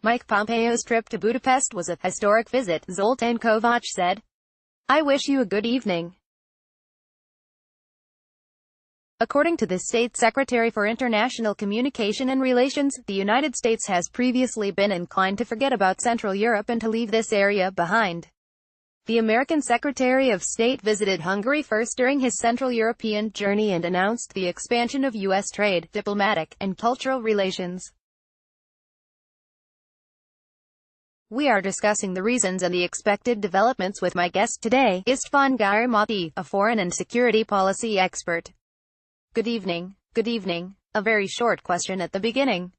Mike Pompeo's trip to Budapest was a historic visit, Zoltán Kovács said. I wish you a good evening. According to the State Secretary for International Communication and Relations, the United States has previously been inclined to forget about Central Europe and to leave this area behind. The American Secretary of State visited Hungary first during his Central European journey and announced the expansion of U.S. trade, diplomatic, and cultural relations. We are discussing the reasons and the expected developments with my guest today, István Gyarmati, a foreign and security policy expert. Good evening. Good evening. A very short question at the beginning.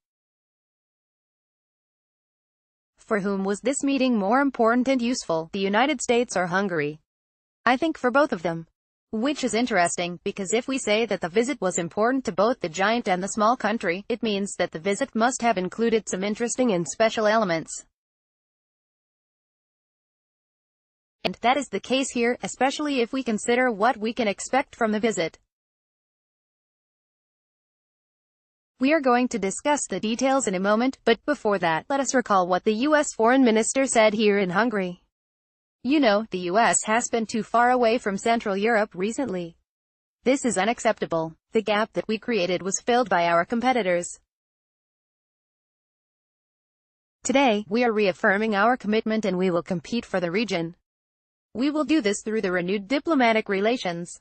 For whom was this meeting more important and useful, the United States or Hungary? I think for both of them. Which is interesting, because if we say that the visit was important to both the giant and the small country, it means that the visit must have included some interesting and special elements. And that is the case here, especially if we consider what we can expect from the visit. We are going to discuss the details in a moment, but before that, let us recall what the U.S. Foreign Minister said here in Hungary. You know, the U.S. has been too far away from Central Europe recently. This is unacceptable. The gap that we created was filled by our competitors. Today, we are reaffirming our commitment and we will compete for the region. We will do this through the renewed diplomatic relations.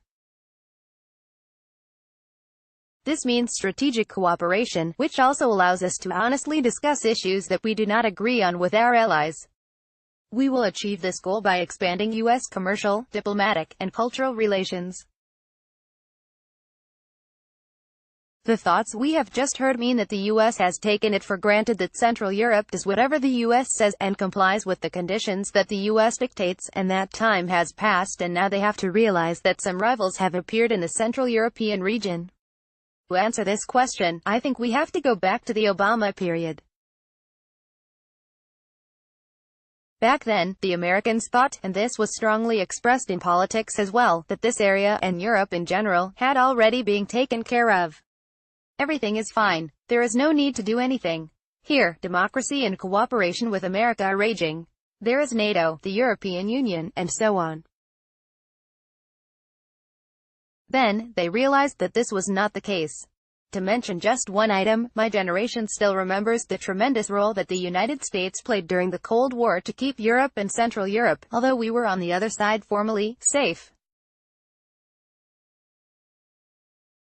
This means strategic cooperation, which also allows us to honestly discuss issues that we do not agree on with our allies. We will achieve this goal by expanding U.S. commercial, diplomatic, and cultural relations. The thoughts we have just heard mean that the U.S. has taken it for granted that Central Europe does whatever the U.S. says and complies with the conditions that the U.S. dictates, and that time has passed and now they have to realize that some rivals have appeared in the Central European region. To answer this question, I think we have to go back to the Obama period. Back then, the Americans thought, and this was strongly expressed in politics as well, that this area, and Europe in general, had already been taken care of. Everything is fine. There is no need to do anything. Here, democracy and cooperation with America are raging. There is NATO, the European Union, and so on. Then, they realized that this was not the case. To mention just one item, my generation still remembers the tremendous role that the United States played during the Cold War to keep Europe and Central Europe, although we were on the other side formally, safe.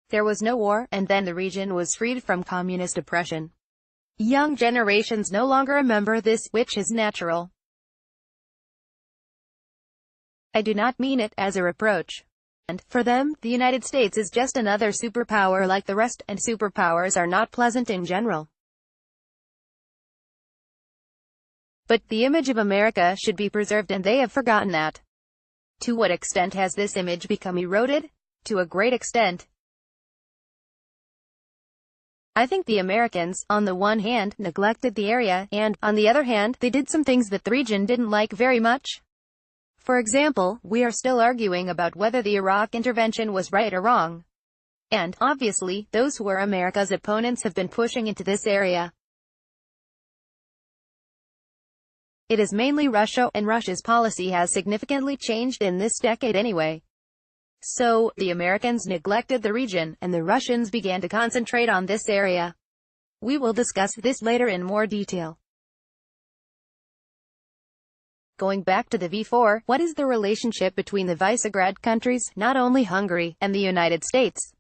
There was no war, and then the region was freed from communist oppression. Young generations no longer remember this, which is natural. I do not mean it as a reproach. And, for them, the United States is just another superpower like the rest, and superpowers are not pleasant in general. But the image of America should be preserved and they have forgotten that. To what extent has this image become eroded? To a great extent. I think the Americans, on the one hand, neglected the area, and, on the other hand, they did some things that the region didn't like very much. For example, we are still arguing about whether the Iraq intervention was right or wrong. And, obviously, those who are America's opponents have been pushing into this area. It is mainly Russia, and Russia's policy has significantly changed in this decade anyway. So, the Americans neglected the region, and the Russians began to concentrate on this area. We will discuss this later in more detail. Going back to the V4, what is the relationship between the Visegrad countries, not only Hungary, and the United States?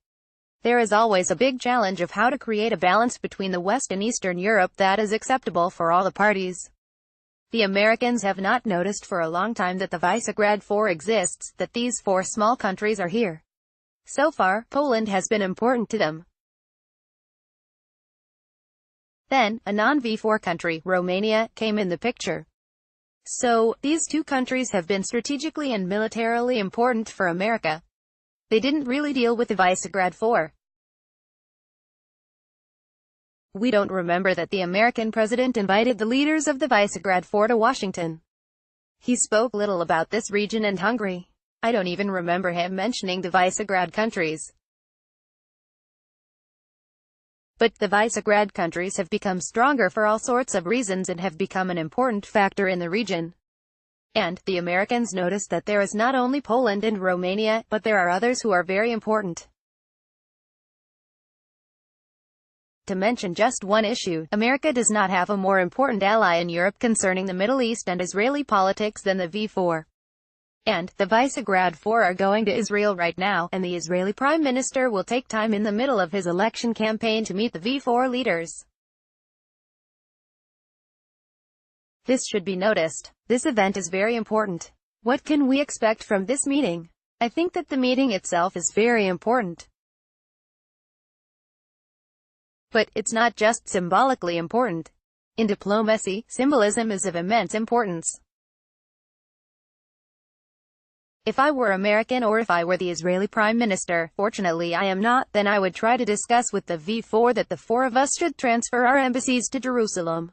There is always a big challenge of how to create a balance between the West and Eastern Europe that is acceptable for all the parties. The Americans have not noticed for a long time that the Visegrad 4 exists, that these 4 small countries are here. So far, Poland has been important to them. Then, a non-V4 country, Romania, came in the picture. So, these 2 countries have been strategically and militarily important for America. They didn't really deal with the Visegrad 4. We don't remember that the American president invited the leaders of the Visegrad 4 to Washington. He spoke little about this region and Hungary. I don't even remember him mentioning the Visegrad countries. But the Visegrad countries have become stronger for all sorts of reasons and have become an important factor in the region. And the Americans notice that there is not only Poland and Romania, but there are others who are very important. To mention just one issue, America does not have a more important ally in Europe concerning the Middle East and Israeli politics than the V4. And the Visegrad Four are going to Israel right now, and the Israeli Prime Minister will take time in the middle of his election campaign to meet the V4 leaders. This should be noticed. This event is very important. What can we expect from this meeting? I think that the meeting itself is very important. But it's not just symbolically important. In diplomacy, symbolism is of immense importance. If I were American or if I were the Israeli Prime Minister, fortunately I am not, then I would try to discuss with the V4 that the four of us should transfer our embassies to Jerusalem.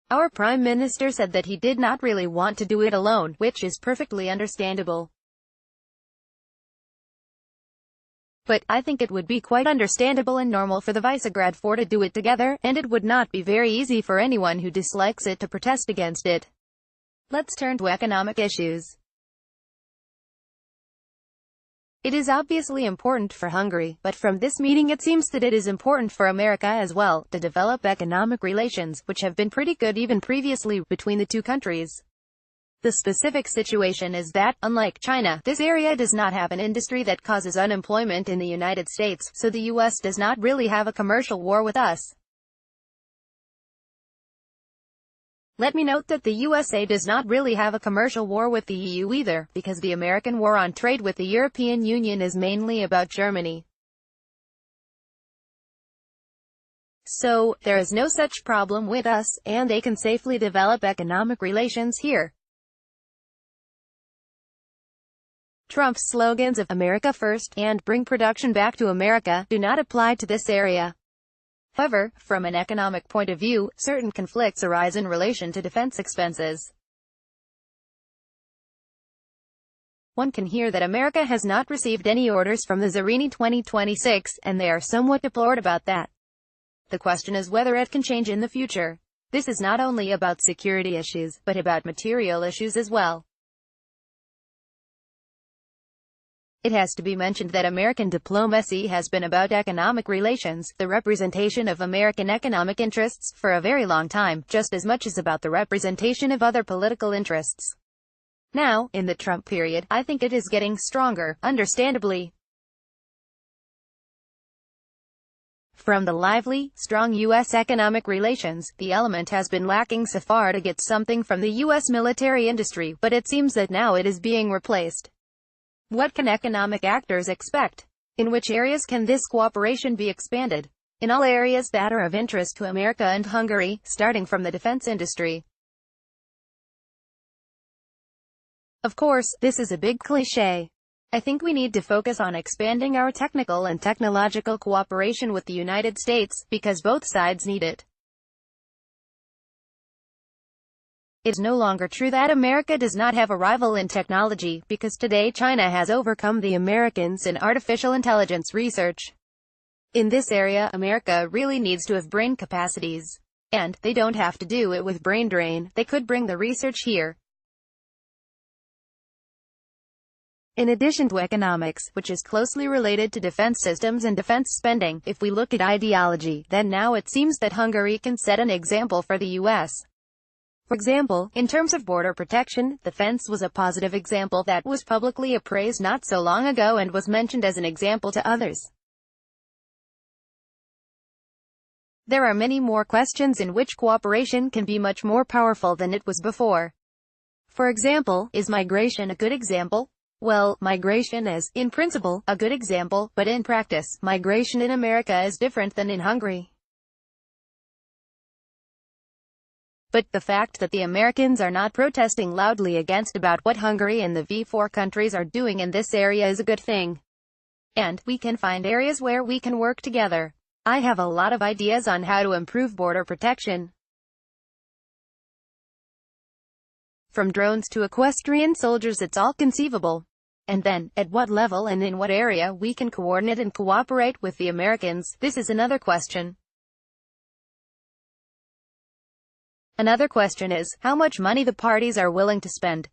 Our Prime Minister said that he did not really want to do it alone, which is perfectly understandable. But I think it would be quite understandable and normal for the Visegrad Four to do it together, and it would not be very easy for anyone who dislikes it to protest against it. Let's turn to economic issues. It is obviously important for Hungary, but from this meeting it seems that it is important for America as well, to develop economic relations, which have been pretty good even previously, between the two countries. The specific situation is that, unlike China, this area does not have an industry that causes unemployment in the United States, so the US does not really have a commercial war with us. Let me note that the USA does not really have a commercial war with the EU either, because the American war on trade with the European Union is mainly about Germany. So, there is no such problem with us, and they can safely develop economic relations here. Trump's slogans of "America First" and "Bring production back to America" do not apply to this area. However, from an economic point of view, certain conflicts arise in relation to defense expenses. One can hear that America has not received any orders from the Zarini 2026, and they are somewhat deplored about that. The question is whether it can change in the future. This is not only about security issues, but about material issues as well. It has to be mentioned that American diplomacy has been about economic relations, the representation of American economic interests, for a very long time, just as much as about the representation of other political interests. Now, in the Trump period, I think it is getting stronger, understandably. From the lively, strong U.S. economic relations, the element has been lacking so far to get something from the U.S. military industry, but it seems that now it is being replaced. What can economic actors expect? In which areas can this cooperation be expanded? In all areas that are of interest to America and Hungary, starting from the defense industry. Of course, this is a big cliché. I think we need to focus on expanding our technical and technological cooperation with the United States, because both sides need it. It is no longer true that America does not have a rival in technology, because today China has overcome the Americans in artificial intelligence research. In this area, America really needs to have brain capacities. And they don't have to do it with brain drain, they could bring the research here. In addition to economics, which is closely related to defense systems and defense spending, if we look at ideology, then now it seems that Hungary can set an example for the US. For example, in terms of border protection, the fence was a positive example that was publicly appraised not so long ago and was mentioned as an example to others. There are many more questions in which cooperation can be much more powerful than it was before. For example, is migration a good example? Well, migration is, in principle, a good example, but in practice, migration in America is different than in Hungary. But the fact that the Americans are not protesting loudly against about what Hungary and the V4 countries are doing in this area is a good thing. And we can find areas where we can work together. I have a lot of ideas on how to improve border protection. From drones to equestrian soldiers, it's all conceivable. And then, at what level and in what area we can coordinate and cooperate with the Americans, this is another question. Another question is, how much money the parties are willing to spend.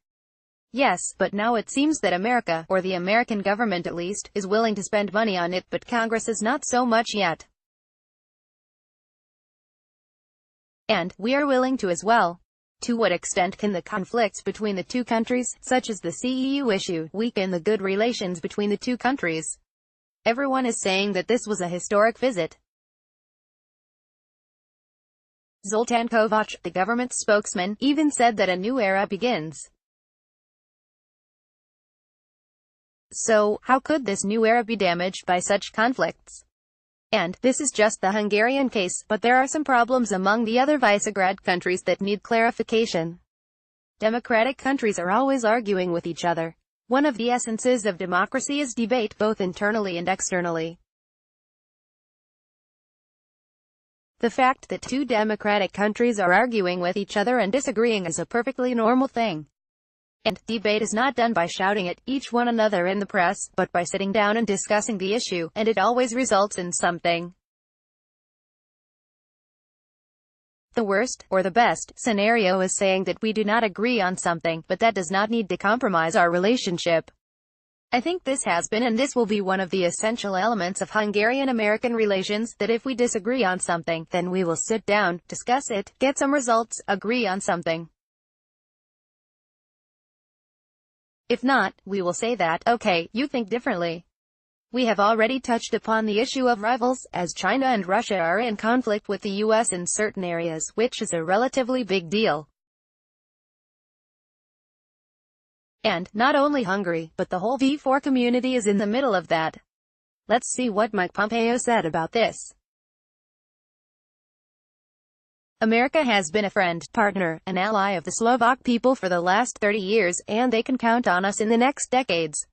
Yes, but now it seems that America, or the American government at least, is willing to spend money on it, but Congress is not so much yet. And we are willing to as well. To what extent can the conflicts between the two countries, such as the CEU issue, weaken the good relations between the two countries? Everyone is saying that this was a historic visit. Zoltán Kovács, the government spokesman, even said that a new era begins. So, how could this new era be damaged by such conflicts? And, this is just the Hungarian case, but there are some problems among the other Visegrad countries that need clarification. Democratic countries are always arguing with each other. One of the essences of democracy is debate both internally and externally. The fact that two democratic countries are arguing with each other and disagreeing is a perfectly normal thing. And debate is not done by shouting at each one another in the press, but by sitting down and discussing the issue, and it always results in something. The worst, or the best, scenario is saying that we do not agree on something, but that does not need to compromise our relationship. I think this has been and this will be one of the essential elements of Hungarian-American relations, that if we disagree on something, then we will sit down, discuss it, get some results, agree on something. If not, we will say that, okay, you think differently. We have already touched upon the issue of rivals, as China and Russia are in conflict with the US in certain areas, which is a relatively big deal. And, not only Hungary, but the whole V4 community is in the middle of that. Let's see what Mike Pompeo said about this. America has been a friend, partner, and ally of the Slovak people for the last 30 years, and they can count on us in the next decades.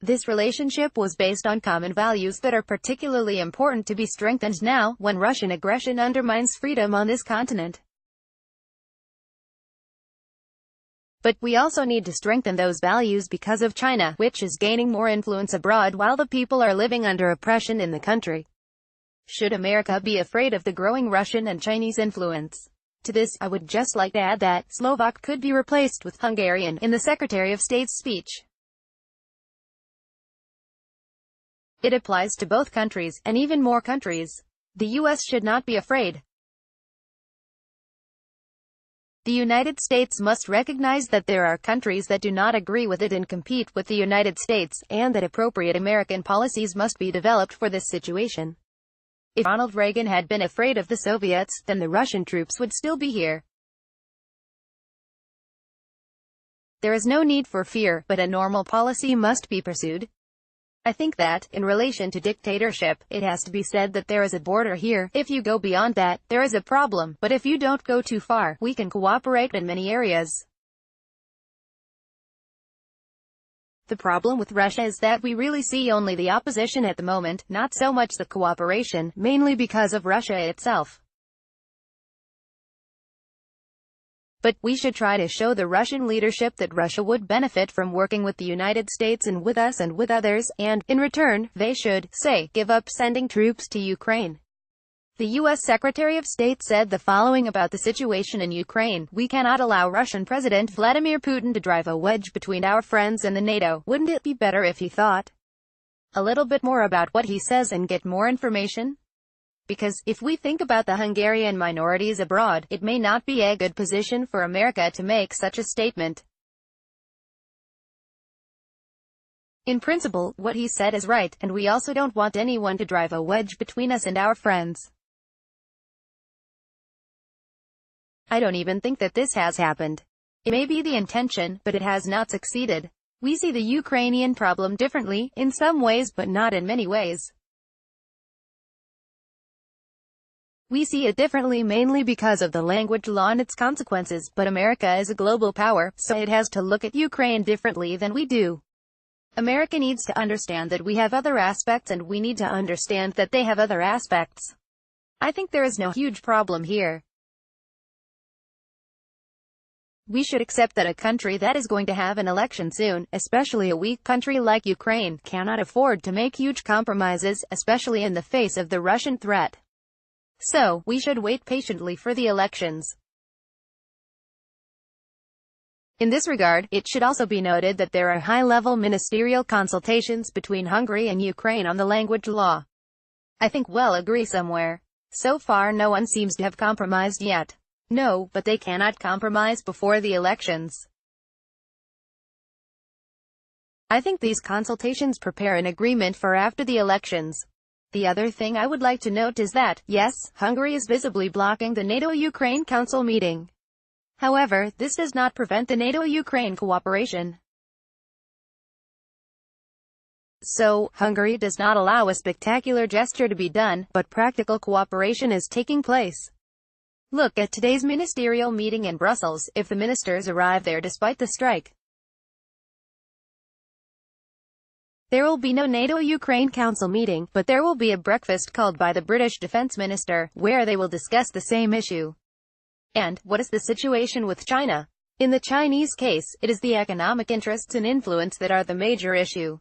This relationship was based on common values that are particularly important to be strengthened now, when Russian aggression undermines freedom on this continent. But we also need to strengthen those values because of China, which is gaining more influence abroad while the people are living under oppression in the country. Should America be afraid of the growing Russian and Chinese influence? To this, I would just like to add that Slovak could be replaced with Hungarian in the Secretary of State's speech. It applies to both countries, and even more countries. The US should not be afraid. The United States must recognize that there are countries that do not agree with it and compete with the United States, and that appropriate American policies must be developed for this situation. If Ronald Reagan had been afraid of the Soviets, then the Russian troops would still be here. There is no need for fear, but a normal policy must be pursued. I think that, in relation to dictatorship, it has to be said that there is a border here. If you go beyond that, there is a problem, but if you don't go too far, we can cooperate in many areas. The problem with Russia is that we really see only the opposition at the moment, not so much the cooperation, mainly because of Russia itself. But we should try to show the Russian leadership that Russia would benefit from working with the United States and with us and with others, and, in return, they should, say, give up sending troops to Ukraine. The U.S. Secretary of State said the following about the situation in Ukraine: "We cannot allow Russian President Vladimir Putin to drive a wedge between our friends and the NATO. Wouldn't it be better if he thought a little bit more about what he says and get more information? Because, if we think about the Hungarian minorities abroad, it may not be a good position for America to make such a statement." In principle, what he said is right, and we also don't want anyone to drive a wedge between us and our friends. I don't even think that this has happened. It may be the intention, but it has not succeeded. We see the Ukrainian problem differently, in some ways, but not in many ways. We see it differently mainly because of the language law and its consequences, but America is a global power, so it has to look at Ukraine differently than we do. America needs to understand that we have other aspects and we need to understand that they have other aspects. I think there is no huge problem here. We should accept that a country that is going to have an election soon, especially a weak country like Ukraine, cannot afford to make huge compromises, especially in the face of the Russian threat. So, we should wait patiently for the elections. In this regard, it should also be noted that there are high-level ministerial consultations between Hungary and Ukraine on the language law. I think we'll agree somewhere. So far no one seems to have compromised yet. No, but they cannot compromise before the elections. I think these consultations prepare an agreement for after the elections. The other thing I would like to note is that, yes, Hungary is visibly blocking the NATO-Ukraine Council meeting. However, this does not prevent the NATO-Ukraine cooperation. So, Hungary does not allow a spectacular gesture to be done, but practical cooperation is taking place. Look at today's ministerial meeting in Brussels, if the ministers arrive there despite the strike. There will be no NATO-Ukraine Council meeting, but there will be a breakfast called by the British Defence Minister, where they will discuss the same issue. And, what is the situation with China? In the Chinese case, it is the economic interests and influence that are the major issue.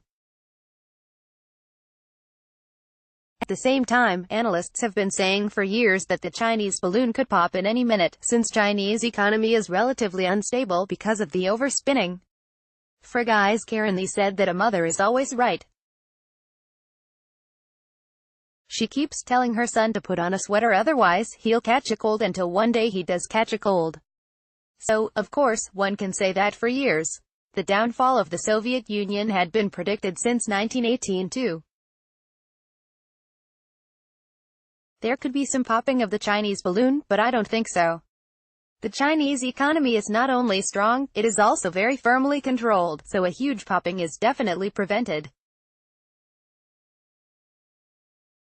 At the same time, analysts have been saying for years that the Chinese balloon could pop in any minute, since Chinese economy is relatively unstable because of the overspinning. For guys, Karen Lee said that a mother is always right. She keeps telling her son to put on a sweater otherwise he'll catch a cold until one day he does catch a cold. So, of course, one can say that for years. The downfall of the Soviet Union had been predicted since 1918 too. There could be some popping of the Chinese balloon, but I don't think so. The Chinese economy is not only strong, it is also very firmly controlled, so a huge popping is definitely prevented.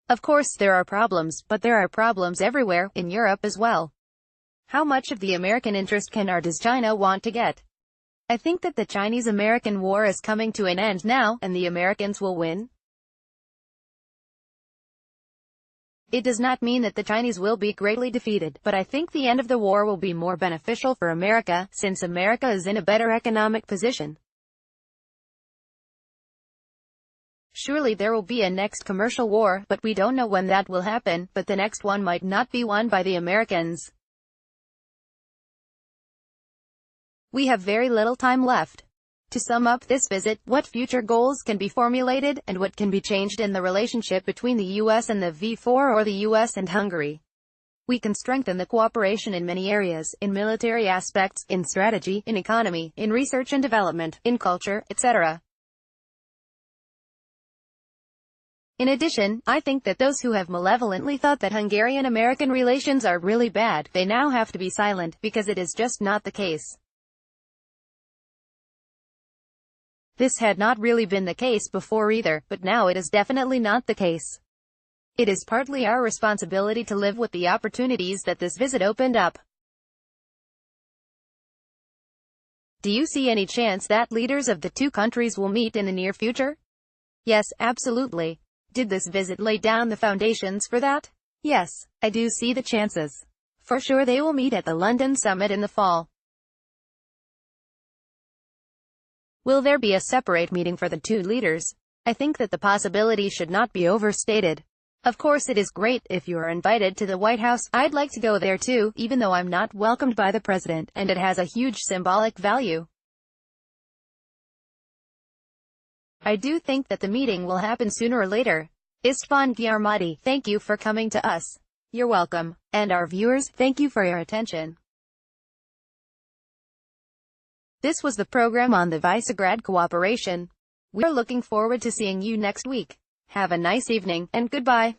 Of course there are problems, but there are problems everywhere, in Europe as well. How much of the American interest can or does China want to get? I think that the Chinese-American war is coming to an end now, and the Americans will win. It does not mean that the Chinese will be greatly defeated, but I think the end of the war will be more beneficial for America, since America is in a better economic position. Surely there will be a next commercial war, but we don't know when that will happen, but the next one might not be won by the Americans. We have very little time left. To sum up this visit, what future goals can be formulated, and what can be changed in the relationship between the US and the V4 or the US and Hungary? We can strengthen the cooperation in many areas, in military aspects, in strategy, in economy, in research and development, in culture, etc. In addition, I think that those who have malevolently thought that Hungarian-American relations are really bad, they now have to be silent, because it is just not the case. This had not really been the case before either, but now it is definitely not the case. It is partly our responsibility to live with the opportunities that this visit opened up. Do you see any chance that leaders of the two countries will meet in the near future? Yes, absolutely. Did this visit lay down the foundations for that? Yes, I do see the chances. For sure they will meet at the London summit in the fall. Will there be a separate meeting for the two leaders? I think that the possibility should not be overstated. Of course it is great if you are invited to the White House. I'd like to go there too, even though I'm not welcomed by the president, and it has a huge symbolic value. I do think that the meeting will happen sooner or later. Istvan Gyarmati, thank you for coming to us. You're welcome. And our viewers, thank you for your attention. This was the program on the Visegrad cooperation. We're looking forward to seeing you next week. Have a nice evening, and goodbye.